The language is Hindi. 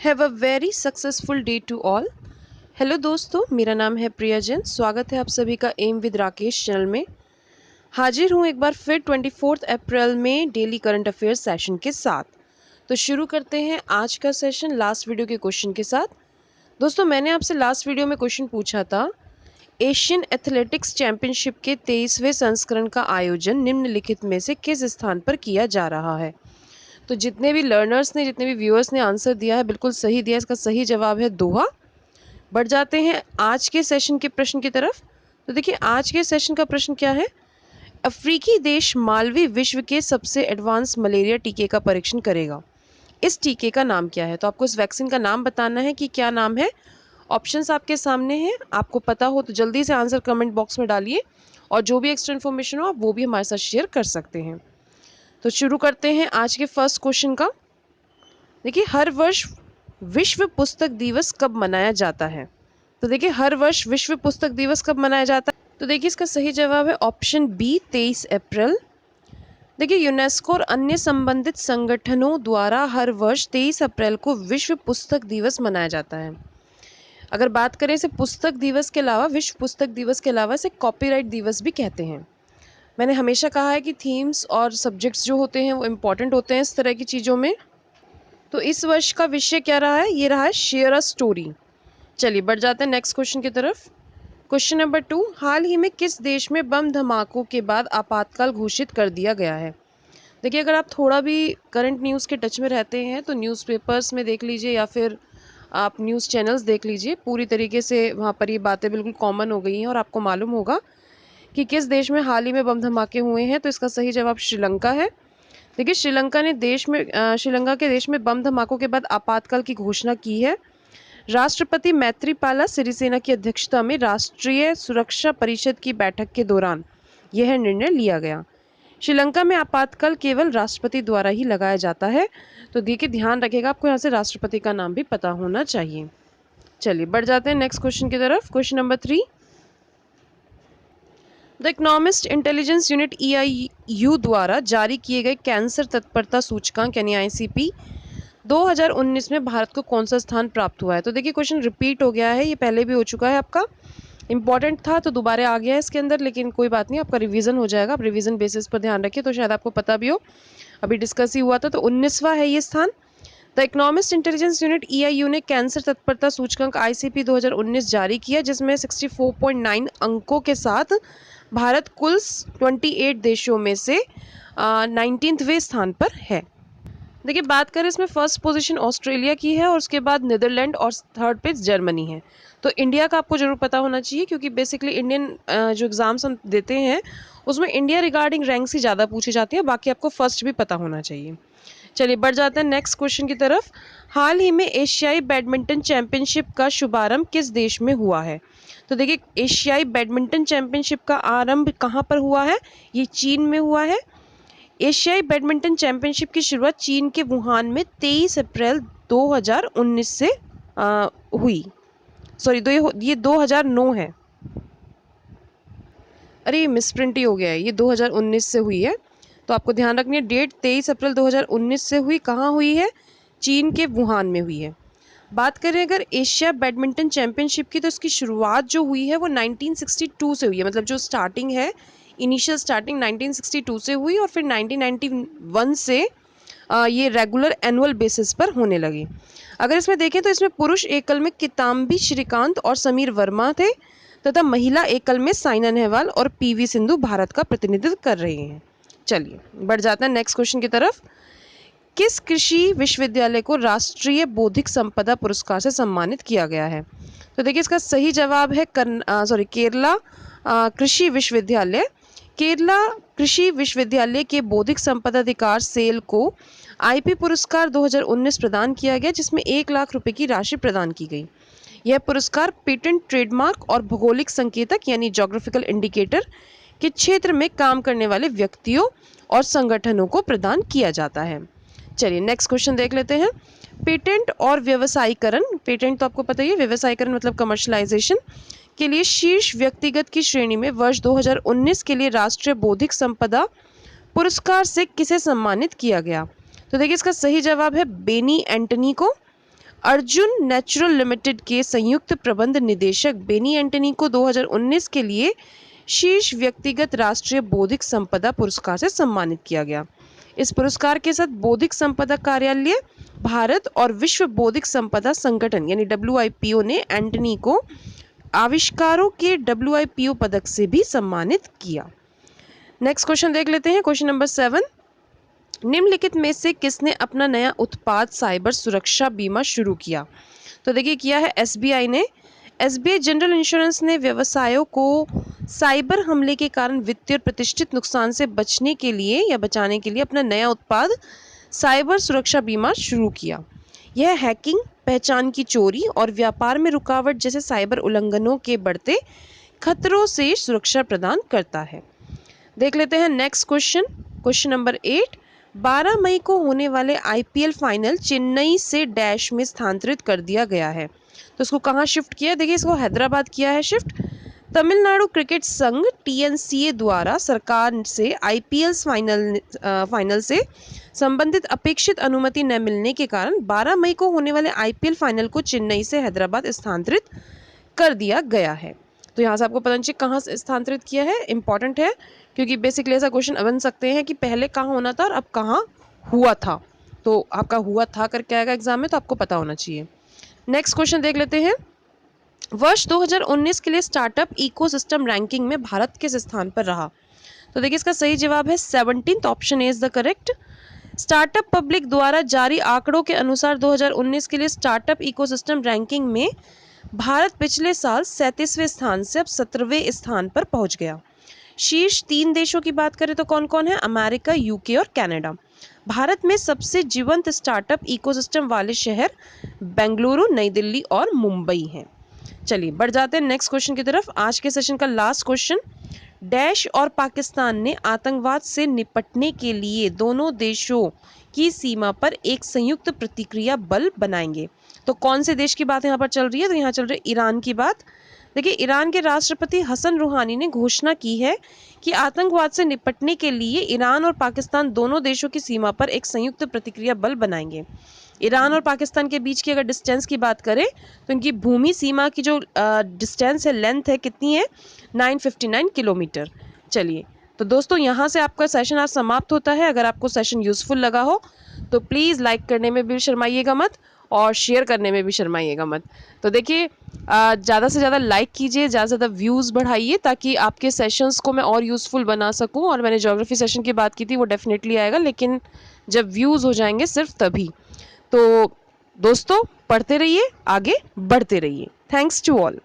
Have a very successful day to all. Hello दोस्तों, मेरा नाम है प्रिया जैन। स्वागत है आप सभी का एम विद राकेश चैनल में। हाजिर हूँ एक बार फिर 24 अप्रैल में डेली करंट अफेयर्स सेशन के साथ। तो शुरू करते हैं आज का सेशन लास्ट वीडियो के क्वेश्चन के साथ। दोस्तों, मैंने आपसे लास्ट वीडियो में क्वेश्चन पूछा था, एशियन एथलेटिक्स चैंपियनशिप के 23वें संस्करण का आयोजन निम्नलिखित में से किस स्थान पर किया जा रहा है। तो जितने भी लर्नर्स ने, जितने भी व्यूअर्स ने आंसर दिया है, बिल्कुल सही दिया। इसका सही जवाब है दोहा। बढ़ जाते हैं आज के सेशन के प्रश्न की तरफ। तो देखिए, आज के सेशन का प्रश्न क्या है। अफ्रीकी देश मालवी विश्व के सबसे एडवांस मलेरिया टीके का परीक्षण करेगा। इस टीके का नाम क्या है। तो आपको इस वैक्सीन का नाम बताना है कि क्या नाम है। ऑप्शंस आपके सामने हैं, आपको पता हो तो जल्दी से आंसर कमेंट बॉक्स में डालिए, और जो भी एक्स्ट्रा इन्फॉर्मेशन हो आप वो भी हमारे साथ शेयर कर सकते हैं। तो शुरू करते हैं आज के फर्स्ट क्वेश्चन का। देखिए, हर वर्ष विश्व पुस्तक दिवस कब मनाया जाता है। तो देखिए, हर वर्ष विश्व पुस्तक दिवस कब मनाया जाता है। तो देखिए, इसका सही जवाब है ऑप्शन बी, 23 अप्रैल। देखिए, यूनेस्को और अन्य संबंधित संगठनों द्वारा हर वर्ष 23 अप्रैल को विश्व पुस्तक दिवस मनाया जाता है। अगर बात करें इसे पुस्तक दिवस के अलावा, विश्व पुस्तक दिवस के अलावा इसे कॉपीराइट दिवस भी कहते हैं। मैंने हमेशा कहा है कि थीम्स और सब्जेक्ट्स जो होते हैं वो इम्पॉर्टेंट होते हैं इस तरह की चीज़ों में। तो इस वर्ष का विषय क्या रहा है, ये रहा है शेयर अ स्टोरी। चलिए बढ़ जाते हैं नेक्स्ट क्वेश्चन की तरफ। क्वेश्चन नंबर 2, हाल ही में किस देश में बम धमाकों के बाद आपातकाल घोषित कर दिया गया है। देखिए, अगर आप थोड़ा भी करंट न्यूज़ के टच में रहते हैं तो न्यूज़पेपर्स में देख लीजिए या फिर आप न्यूज़ चैनल्स देख लीजिए, पूरी तरीके से वहाँ पर ये बातें बिल्कुल कॉमन हो गई हैं और आपको मालूम होगा कि किस देश में हाल ही में बम धमाके हुए हैं। तो इसका सही जवाब श्रीलंका है। देखिए, श्रीलंका के देश में बम धमाकों के बाद आपातकाल की घोषणा की है। राष्ट्रपति मैत्रीपाला सिरिसेना की अध्यक्षता में राष्ट्रीय सुरक्षा परिषद की बैठक के दौरान यह निर्णय लिया गया। श्रीलंका में आपातकाल केवल राष्ट्रपति द्वारा ही लगाया जाता है। तो देखिए, ध्यान रखिएगा, आपको यहाँ से राष्ट्रपति का नाम भी पता होना चाहिए। चलिए बढ़ जाते हैं नेक्स्ट क्वेश्चन की तरफ। Question number 3, the economist intelligence unit EIU द्वारा जारी किए गए कैंसर तत्परता सूचकांक यानी ICP 2019 में भारत को कौन सा स्थान प्राप्त हुआ है। तो देखिए, क्वेश्चन रिपीट हो गया है, ये पहले भी हो चुका है आपका, इंपॉर्टेंट था तो दोबारा आ गया है इसके अंदर, लेकिन कोई बात नहीं, आपका रिवीजन हो जाएगा। आप रिवीजन बेसिस पर ध्यान रखिए तो शायद आपको पता भी हो, अभी डिस्कस ही हुआ था। तो 19वां है ये स्थान। The economist intelligence unit EIU ने कैंसर तत्परता सूचकांक ICP 2019 जारी किया, जिसमें 64.9 अंकों के साथ भारत कुल 28 देशों में से 19वें स्थान पर है। देखिए, बात करें इसमें फर्स्ट पोजीशन ऑस्ट्रेलिया की है और उसके बाद नीदरलैंड और थर्ड पे जर्मनी है। तो इंडिया का आपको जरूर पता होना चाहिए, क्योंकि बेसिकली इंडियन जो एग्जाम्स हम देते हैं उसमें इंडिया रिगार्डिंग रैंक्स ही ज़्यादा पूछी जाती है। बाकी आपको फर्स्ट भी पता होना चाहिए। चलिए बढ़ जाते हैं नेक्स्ट क्वेश्चन की तरफ। हाल ही में एशियाई बैडमिंटन चैंपियनशिप का शुभारंभ किस देश में हुआ है। तो देखिए, एशियाई बैडमिंटन चैंपियनशिप का आरंभ कहाँ पर हुआ है, ये चीन में हुआ है। एशियाई बैडमिंटन चैंपियनशिप की शुरुआत चीन के वुहान में 23 अप्रैल 2019 से हुई। सॉरी, ये 2009 है। अरे, ये मिसप्रिंट ही हो गया है, ये 2019 से हुई है। तो आपको ध्यान रखनी है, डेट 23 अप्रैल 2019 से हुई। कहाँ हुई है, चीन के वुहान में हुई है। बात करें अगर एशिया बैडमिंटन चैंपियनशिप की, तो इसकी शुरुआत जो हुई है वो 1962 से हुई है। मतलब जो स्टार्टिंग है, इनिशियल स्टार्टिंग 1962 से हुई और फिर 1991 से ये रेगुलर एनुअल बेसिस पर होने लगी। अगर इसमें देखें तो इसमें पुरुष एकल में किदाम्बी श्रीकांत और समीर वर्मा थे, तथा महिला एकल में साइना नेहवाल और PV सिंधु भारत का प्रतिनिधित्व कर रही हैं। चलिए बढ़ जाते हैं नेक्स्ट क्वेश्चन की तरफ। किस कृषि विश्वविद्यालय को राष्ट्रीय बौद्धिक संपदा पुरस्कार से सम्मानित किया गया है। तो देखिए, इसका सही जवाब है केरला कृषि विश्वविद्यालय। केरला कृषि विश्वविद्यालय के बौद्धिक संपदा अधिकार सेल को IP पुरस्कार 2019 प्रदान किया गया, जिसमें 1 लाख रुपए की राशि प्रदान की गई। यह पुरस्कार पेटेंट, ट्रेडमार्क और भौगोलिक संकेतक यानी जोग्राफिकल इंडिकेटर के क्षेत्र में काम करने वाले व्यक्तियों और संगठनों को प्रदान किया जाता है। चलिए नेक्स्ट क्वेश्चन देख लेते हैं। पेटेंट और व्यवसायीकरण, पेटेंट तो आपको पता ही है, व्यवसायीकरण मतलब कमर्शलाइजेशन के लिए शीर्ष व्यक्तिगत की श्रेणी में वर्ष 2019 के लिए राष्ट्रीय बौद्धिक संपदा पुरस्कार से किसे सम्मानित किया गया। तो देखिए, इसका सही जवाब है बेनी एंटनी को। अर्जुन नेचुरल लिमिटेड के संयुक्त प्रबंध निदेशक बेनी एंटनी को 2019 के लिए शीर्ष व्यक्तिगत राष्ट्रीय बौद्धिक संपदा पुरस्कार से सम्मानित किया गया। इस पुरस्कार के साथ बौद्धिक संपदा कार्यालय भारत और विश्व बौद्धिक संपदा संगठन यानी WIPO ने एंटनी को आविष्कारों के WIPO पदक से भी सम्मानित किया। नेक्स्ट क्वेश्चन देख लेते हैं। क्वेश्चन नंबर 7, निम्नलिखित में से किसने अपना नया उत्पाद साइबर सुरक्षा बीमा शुरू किया? तो देखिए किया है SBI ने। SBI जनरल इंश्योरेंस ने व्यवसायों को साइबर हमले के कारण वित्तीय और प्रतिष्ठित नुकसान से बचने के लिए या बचाने के लिए अपना नया उत्पाद साइबर सुरक्षा बीमा शुरू किया। यह हैकिंग, पहचान की चोरी और व्यापार में रुकावट जैसे साइबर उल्लंघनों के बढ़ते खतरों से सुरक्षा प्रदान करता है। देख लेते हैं नेक्स्ट क्वेश्चन। क्वेश्चन नंबर 8, 12 मई को होने वाले IPL फाइनल चेन्नई से डैश में स्थानांतरित कर दिया गया है। तो इसको कहाँ शिफ्ट किया? देखिए इसको हैदराबाद किया है शिफ्ट। तमिलनाडु क्रिकेट संघ TNCA द्वारा सरकार से IPL फाइनल से संबंधित अपेक्षित अनुमति न मिलने के कारण 12 मई को होने वाले IPL फाइनल को चेन्नई से हैदराबाद स्थानांतरित कर दिया गया है। तो यहाँ से आपको पता नहीं कहाँ से स्थानांतरित किया है, इंपॉर्टेंट है क्योंकि बेसिकली ऐसा क्वेश्चन बन सकते हैं कि पहले कहाँ होना था और अब कहाँ हुआ था। तो आपका हुआ था करके आएगा एग्जाम में, तो आपको पता होना चाहिए। नेक्स्ट क्वेश्चन देख लेते हैं। वर्ष 2019 के लिए स्टार्टअप इकोसिस्टम रैंकिंग में भारत किस स्थान पर रहा? तो देखिए इसका सही जवाब है 17th option is the correct. Startup public द्वारा जारी आंकड़ों के अनुसार 2019 के लिए स्टार्टअप इकोसिस्टम रैंकिंग में भारत पिछले साल 37वें स्थान से अब 17वें स्थान पर पहुंच गया। शीर्ष 3 देशों की बात करें तो कौन कौन है? अमेरिका, UK और कनाडा। भारत में सबसे जीवंत स्टार्टअप इकोसिस्टम वाले शहर बेंगलुरु, नई दिल्ली और मुंबई हैं। चलिए बढ़ जाते हैं नेक्स्ट क्वेश्चन की तरफ। आज के सेशन का लास्ट क्वेश्चन, डैश और पाकिस्तान ने आतंकवाद से निपटने के लिए दोनों देशों की सीमा पर एक संयुक्त प्रतिक्रिया बल बनाएंगे। तो कौन से देश की बात यहाँ पर चल रही है? तो यहाँ चल रही है ईरान की बात। देखिए ईरान के राष्ट्रपति हसन रूहानी ने घोषणा की है कि आतंकवाद से निपटने के लिए ईरान और पाकिस्तान दोनों देशों की सीमा पर एक संयुक्त प्रतिक्रिया बल बनाएंगे। ईरान और पाकिस्तान के बीच की अगर डिस्टेंस की बात करें तो इनकी भूमि सीमा की जो डिस्टेंस है, लेंथ है, कितनी है? 959 किलोमीटर। चलिए तो दोस्तों यहाँ से आपका सेशन आज समाप्त होता है। अगर आपको सेशन यूज़फुल लगा हो तो प्लीज़ लाइक करने में भी शर्माइएगा मत और शेयर करने में भी शर्माइएगा मत। तो देखिए ज़्यादा से ज़्यादा लाइक कीजिए, ज़्यादा से ज़्यादा व्यूज़ बढ़ाइए ताकि आपके सेशंस को मैं और यूज़फुल बना सकूं। और मैंने ज्योग्राफी सेशन की बात की थी, वो डेफिनेटली आएगा, लेकिन जब व्यूज़ हो जाएंगे सिर्फ तभी। तो दोस्तों पढ़ते रहिए, आगे बढ़ते रहिए। Thanks to all.